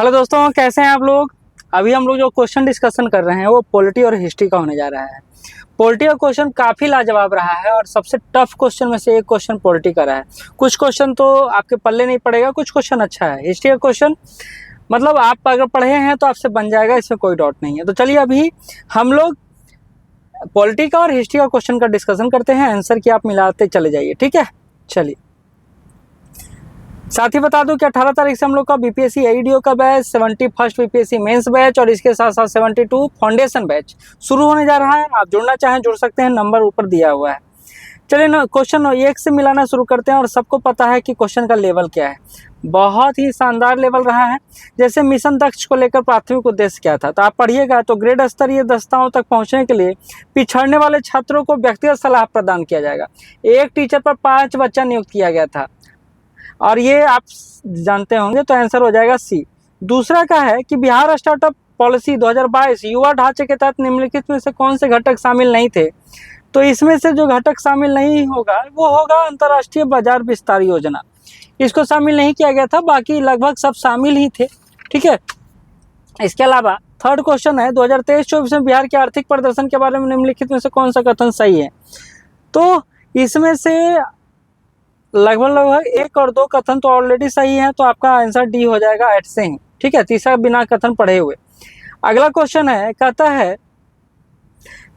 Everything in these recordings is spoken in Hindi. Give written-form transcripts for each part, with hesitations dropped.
हेलो दोस्तों, कैसे हैं आप लोग। अभी हम लोग जो क्वेश्चन डिस्कशन कर रहे हैं वो पॉलिटी और हिस्ट्री का होने जा रहा है। पॉलिटी का क्वेश्चन काफ़ी लाजवाब रहा है और सबसे टफ क्वेश्चन में से एक क्वेश्चन पॉलिटी का रहा है। कुछ क्वेश्चन तो आपके पल्ले नहीं पड़ेगा, कुछ क्वेश्चन अच्छा है। हिस्ट्री का क्वेश्चन मतलब आप अगर पढ़े हैं तो आपसे बन जाएगा, इसमें कोई डाउट नहीं है। तो चलिए अभी हम लोग पॉलिटी का और हिस्ट्री का क्वेश्चन का डिस्कशन करते हैं। आंसर की आप मिलाते चले जाइए, ठीक है। चलिए, साथ ही बता दूं कि 18 तारीख से हम लोग का बीपीएससी एईडीओ का batch, 71st BPSC mains batch और इसके साथ साथ 72 फाउंडेशन बैच शुरू होने जा रहा है। आप जुड़ना चाहें जुड़ सकते हैं, नंबर ऊपर दिया हुआ है। चलिए ना, क्वेश्चन एक से मिलाना शुरू करते हैं। और सबको पता है कि क्वेश्चन का लेवल क्या है, बहुत ही शानदार लेवल रहा है। जैसे मिशन दक्ष को लेकर प्राथमिक उद्देश्य क्या था, तो आप पढ़िएगा तो ग्रेड स्तरीय दस्ताओं तक पहुंचने के लिए पिछड़ने वाले छात्रों को व्यक्तिगत सलाह प्रदान किया जाएगा। एक टीचर पर 5 बच्चा नियुक्त किया गया था और ये आप जानते होंगे, तो आंसर हो जाएगा सी। दूसरा का है कि बिहार स्टार्टअप पॉलिसी 2022 युवा ढांचे के तहत निम्नलिखित में से कौन से घटक शामिल नहीं थे। तो इसमें से जो घटक शामिल नहीं होगा वो होगा अंतर्राष्ट्रीय बाजार विस्तार योजना। इसको शामिल नहीं किया गया था, बाकी लगभग सब शामिल ही थे, ठीक है। इसके अलावा थर्ड क्वेश्चन है 2023-24 में बिहार के आर्थिक प्रदर्शन के बारे में निम्नलिखित में से कौन सा कथन सही है। तो इसमें से लगभग 1 और 2 कथन तो ऑलरेडी सही है, तो आपका आंसर डी हो जाएगा एट से ही, ठीक है। तीसरा बिना कथन पढ़े हुए। अगला क्वेश्चन है, कहता है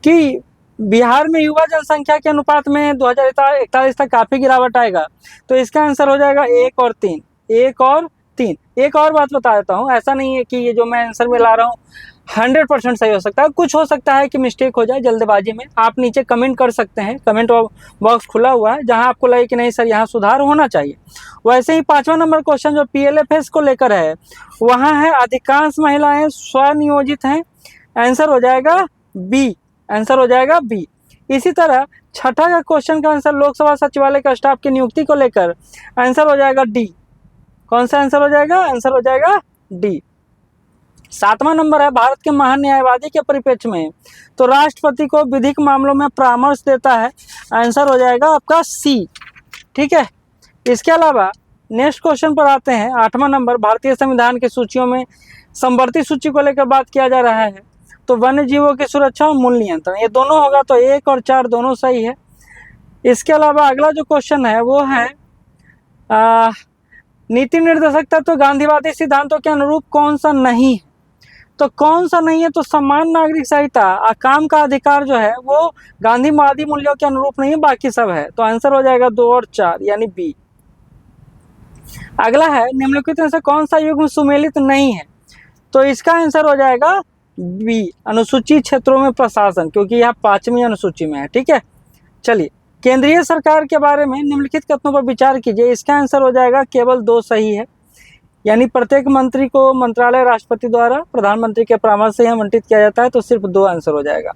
कि बिहार में युवा जनसंख्या के अनुपात में 2041 तक काफी गिरावट आएगा। तो इसका आंसर हो जाएगा 1 और 3। 1 और 3। एक और बात बता देता हूँ, ऐसा नहीं है कि ये जो मैं आंसर में ला रहा हूँ 100% सही हो सकता है, कुछ हो सकता है कि मिस्टेक हो जाए जल्दबाजी में। आप नीचे कमेंट कर सकते हैं, कमेंट बॉक्स खुला हुआ है, जहां आपको लगे कि नहीं सर यहाँ सुधार होना चाहिए। वैसे ही 5वां नंबर क्वेश्चन जो पीएलएफएस को लेकर है, वहां है अधिकांश महिलाएं स्वनियोजित हैं। आंसर हो जाएगा बी। आंसर हो जाएगा बी। इसी तरह 6ठा का क्वेश्चन का आंसर लोकसभा सचिवालय का स्टाफ की नियुक्ति को लेकर, आंसर हो जाएगा डी। कौन सा आंसर हो जाएगा? आंसर हो जाएगा डी। 7वां नंबर है, भारत के महान न्यायवादी के परिप्रेक्ष्य में तो राष्ट्रपति को विधिक मामलों में परामर्श देता है। आंसर हो जाएगा आपका सी, ठीक है। इसके अलावा नेक्स्ट क्वेश्चन पर आते हैं। 8वां नंबर, भारतीय संविधान की सूचियों में समवर्ती सूची को लेकर बात किया जा रहा है, तो वन्य जीवों की सुरक्षा और मूल्य नियंत्रण, ये दोनों होगा, तो 1 और 4 दोनों सही है। इसके अलावा अगला जो क्वेश्चन है वो है नीति निर्देशक तत्व तो गांधीवादी सिद्धांतों के अनुरूप कौन सा नहीं है। तो कौन सा नहीं है? तो समान नागरिक संहिता, काम का अधिकार जो है वो गांधीवादी मूल्यों के अनुरूप नहीं है, बाकी सब है। तो आंसर हो जाएगा 2 और 4 यानी बी। अगला है, निम्नलिखित में से कौन सा युग्म सुमेलित नहीं है। तो इसका आंसर हो जाएगा बी, अनुसूचित क्षेत्रों में प्रशासन, क्योंकि यह 5वीं अनुसूची में है, ठीक है। चलिए, केंद्रीय सरकार के बारे में निम्नलिखित कथनों पर विचार कीजिए। इसका आंसर हो जाएगा केवल 2 सही है, यानी प्रत्येक मंत्री को मंत्रालय राष्ट्रपति द्वारा प्रधानमंत्री के परामर्श से आवंटित किया जाता है, तो सिर्फ 2 आंसर हो जाएगा।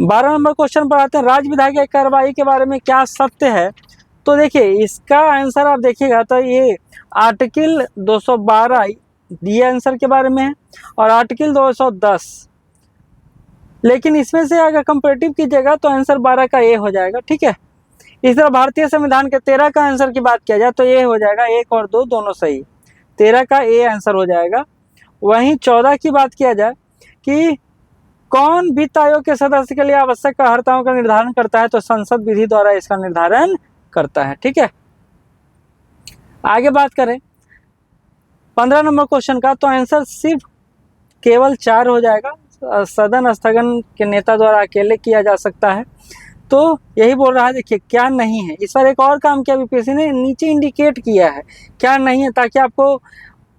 12 नंबर क्वेश्चन पर आते हैं, राज्य विधायिका कार्रवाई के बारे में क्या सत्य है। तो देखिए, इसका आंसर आप देखिएगा तो ये आर्टिकल 212 ये आंसर के बारे में है और आर्टिकल 210, लेकिन इसमें से अगर कंपेरेटिव कीजिएगा तो आंसर 12 का ए हो जाएगा, ठीक है। इस तरह भारतीय संविधान के 13 का आंसर की बात किया जाए तो ये हो जाएगा 1 और 2 दोनों सही, 13 का ए आंसर हो जाएगा। वहीं 14 की बात किया जाए कि कौन वित्त आयोग के सदस्य के लिए आवश्यक अर्हताओं का निर्धारण करता है, तो संसद विधि द्वारा इसका निर्धारण करता है, ठीक है। आगे बात करें 15 नंबर क्वेश्चन का, तो आंसर सिर्फ केवल 4 हो जाएगा। सदन स्थगन के नेता द्वारा अकेले किया जा सकता है, तो यही बोल रहा है। देखिए क्या नहीं है, इस पर एक और काम किया बीपीएससी ने, नीचे इंडिकेट किया है क्या नहीं है, ताकि आपको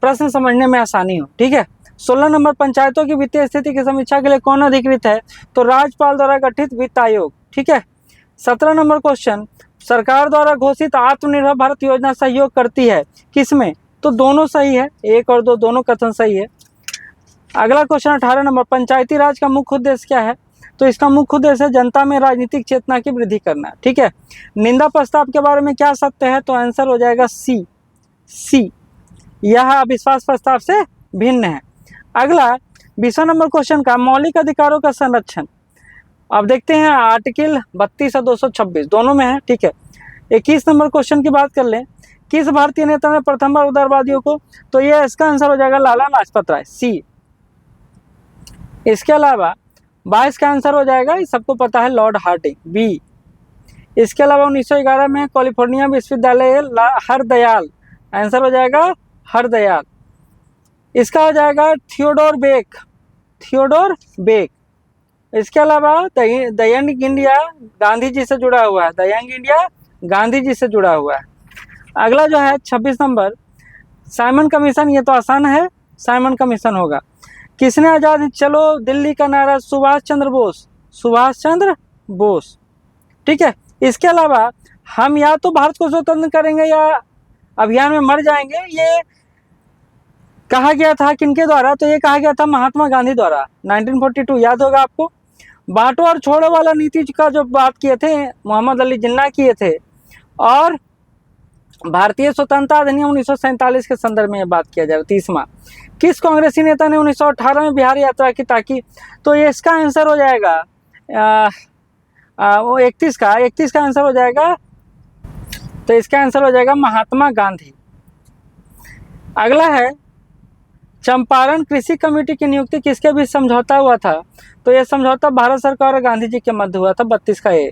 प्रश्न समझने में आसानी हो, ठीक है। 16 नंबर, पंचायतों की वित्तीय स्थिति की समीक्षा के लिए कौन अधिकृत है, तो राज्यपाल द्वारा गठित वित्त आयोग, ठीक है। 17 नंबर क्वेश्चन, सरकार द्वारा घोषित आत्मनिर्भर भारत योजना सहयोग करती है किसमें, तो दोनों सही है, 1 और 2 दोनों कथन सही है। अगला क्वेश्चन 18 नंबर, पंचायती राज का मुख्य उद्देश्य क्या है, तो इसका मुख्य उद्देश्य है जनता में राजनीतिक चेतना की वृद्धि करना, ठीक है। निंदा प्रस्ताव के बारे में क्या सत्य है, तो आंसर हो जाएगा सी, यह अविश्वास प्रस्ताव से भिन्न है। अगला 20 नंबर क्वेश्चन का, मौलिक अधिकारों का संरक्षण। अब देखते हैं आर्टिकल 32 और 226 दोनों में है, ठीक है। 21 नंबर क्वेश्चन की बात कर लें किस भारतीय नेता ने प्रथम बार उदारवादियों को, तो ये इसका आंसर हो जाएगा लाला लाजपत राय, सी। इसके अलावा 22 का आंसर हो जाएगा, ये सबको पता है, लॉर्ड हार्डिंग, बी। इसके अलावा 1911 में कैलिफोर्निया विश्वविद्यालय हरदयाल, आंसर हो जाएगा हरदयाल। इसका हो जाएगा थियोडोर बेक, थियोडोर बेक। इसके अलावा the Young India Gandhi ji से जुड़ा हुआ है, the Young India Gandhi ji से जुड़ा हुआ है। अगला जो है 26 नंबर, साइमन कमीशन, ये तो आसान है, साइमन कमीशन होगा। किसने आजाद चलो दिल्ली का नारा, सुभाष चंद्र बोस, सुभाष चंद्र बोस, ठीक है। इसके अलावा हम या तो भारत को स्वतंत्र करेंगे या अभियान में मर जाएंगे, ये कहा गया था किनके द्वारा, तो ये कहा गया था महात्मा गांधी द्वारा, 1942, याद होगा आपको। बांटो और छोड़ो वाला नीति का जो बात किए थे मोहम्मद अली जिन्ना किए थे, और भारतीय स्वतंत्रता अधिनियम 1947 के संदर्भ में ये बात किया जाएगा। 30वां, किस कांग्रेसी नेता ने 1918 में बिहार यात्रा की ताकि, तो ये इसका आंसर हो जाएगा वो 31 का आंसर हो जाएगा, तो इसका आंसर हो जाएगा महात्मा गांधी। अगला है चंपारण कृषि कमेटी की नियुक्ति किसके बीच समझौता हुआ था, तो यह समझौता भारत सरकार और गांधी जी के मध्य हुआ था, 32 का ए।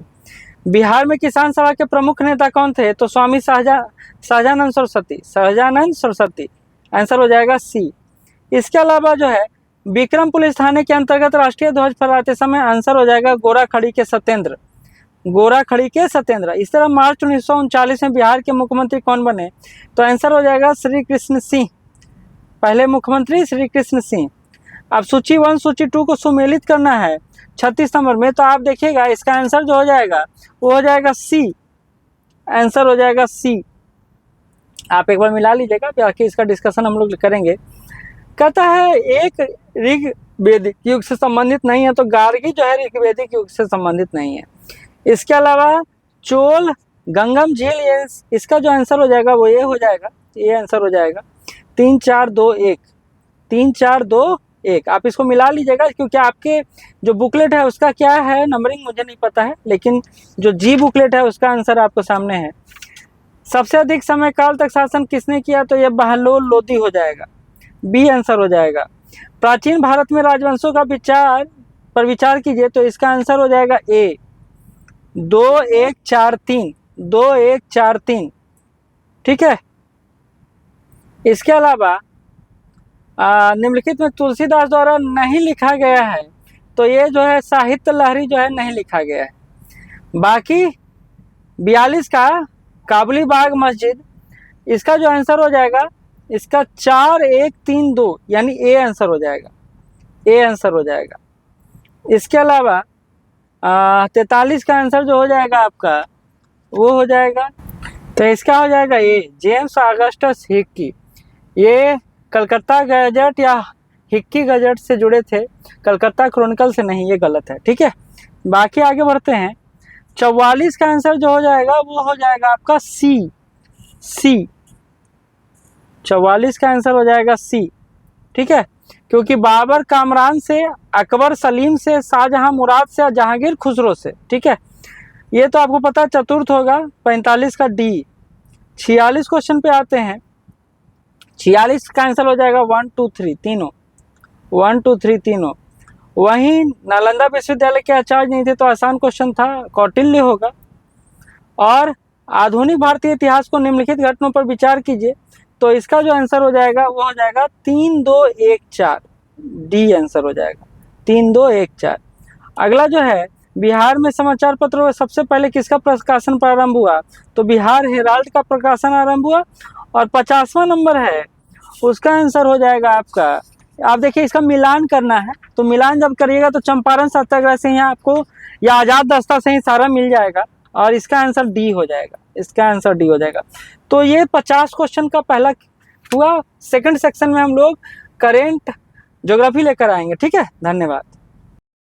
बिहार में किसान सभा के प्रमुख नेता कौन थे, तो स्वामी सहजानंद सरस्वती, सहजानंद सरस्वती, आंसर हो जाएगा सी। इसके अलावा जो है विक्रम पुलिस थाने के अंतर्गत राष्ट्रीय ध्वज फहराते समय, आंसर हो जाएगा गोराखड़ी के सत्येंद्र, गोराखड़ी के सत्येंद्र। इस तरह मार्च 1939 में बिहार के मुख्यमंत्री कौन बने, तो आंसर हो जाएगा श्री कृष्ण सिंह, पहले मुख्यमंत्री श्री कृष्ण सिंह। अब सूची 1 सूची 2 को सुमेलित करना है 36 नंबर में, तो आप देखिएगा इसका आंसर जो हो जाएगा वो हो जाएगा सी, आंसर हो जाएगा सी। आप एक बार मिला लीजिएगा, बाकी इसका डिस्कशन हम लोग करेंगे। कहता है एक ऋग्वेदिक युग से संबंधित नहीं है, तो गार्गी जो है ऋग्वेदिक युग से संबंधित नहीं है। इसके अलावा चोल गंगम झील, ये इसका जो आंसर हो जाएगा वो ये हो जाएगा, ये आंसर हो जाएगा 3 4 2 1, 3 4 2 1। आप इसको मिला लीजिएगा, क्योंकि आपके जो बुकलेट है उसका क्या है नंबरिंग मुझे नहीं पता है, लेकिन जो जी बुकलेट है उसका आंसर आपको सामने है। सबसे अधिक समय काल तक शासन किसने किया, तो यह बहलोल लोदी हो जाएगा, बी आंसर हो जाएगा। प्राचीन भारत में राजवंशों का विचार कीजिए, तो इसका आंसर हो जाएगा ए, 2 1 4 3, 2 1 4 3, ठीक है। इसके अलावा निम्नलिखित में तुलसीदास द्वारा नहीं लिखा गया है, तो ये जो है साहित्य लहरी जो है नहीं लिखा गया है। बाकी 42 का काबुली बाग मस्जिद, इसका जो आंसर हो जाएगा इसका 4 1 3 2, यानी ए आंसर हो जाएगा, ए आंसर हो जाएगा। इसके अलावा 43 का आंसर जो हो जाएगा आपका वो हो जाएगा, तो इसका हो जाएगा ए, जेम्स ऑगस्टस हिक्की। ये कलकत्ता गजट या हिक्की गजट से जुड़े थे, कलकत्ता क्रॉनिकल से नहीं, ये गलत है, ठीक है। बाकी आगे बढ़ते हैं। 44 का आंसर जो हो जाएगा वो हो जाएगा आपका सी, सी। 44 का आंसर हो जाएगा सी, ठीक है। क्योंकि बाबर कामरान से, अकबर सलीम से, शाहजहां मुराद से और जहांगीर खुसरो से, ठीक है। ये तो आपको पता है चतुर्थ होगा। 45 का डी। 46 क्वेश्चन पे आते हैं। 46 का आंसर हो जाएगा 1 2 3 तीनों, 1 2 3 तीनों। वहीं नालंदा विश्वविद्यालय के आचार्य नहीं थे, तो आसान क्वेश्चन था, कौटिल्य होगा। और आधुनिक भारतीय इतिहास को निम्नलिखित घटनाओं पर विचार कीजिए, तो इसका जो आंसर हो जाएगा वो हो जाएगा 3 2 1 4, डी आंसर हो जाएगा 3 2 1 4। अगला जो है बिहार में समाचार पत्रों में सबसे पहले किसका प्रकाशन प्रारंभ हुआ, तो बिहार हेराल्ड का प्रकाशन आरंभ हुआ। और 50वां नंबर है, उसका आंसर हो जाएगा आपका, आप देखिए इसका मिलान करना है, तो मिलान जब करिएगा तो चंपारण सत्याग्रह से ही आपको या आज़ाद दस्ता से ही सारा मिल जाएगा, और इसका आंसर डी हो जाएगा, इसका आंसर डी हो जाएगा। तो ये 50 क्वेश्चन का पहला हुआ। सेकंड सेक्शन में हम लोग करेंट ज्योग्राफी लेकर आएंगे, ठीक है। धन्यवाद।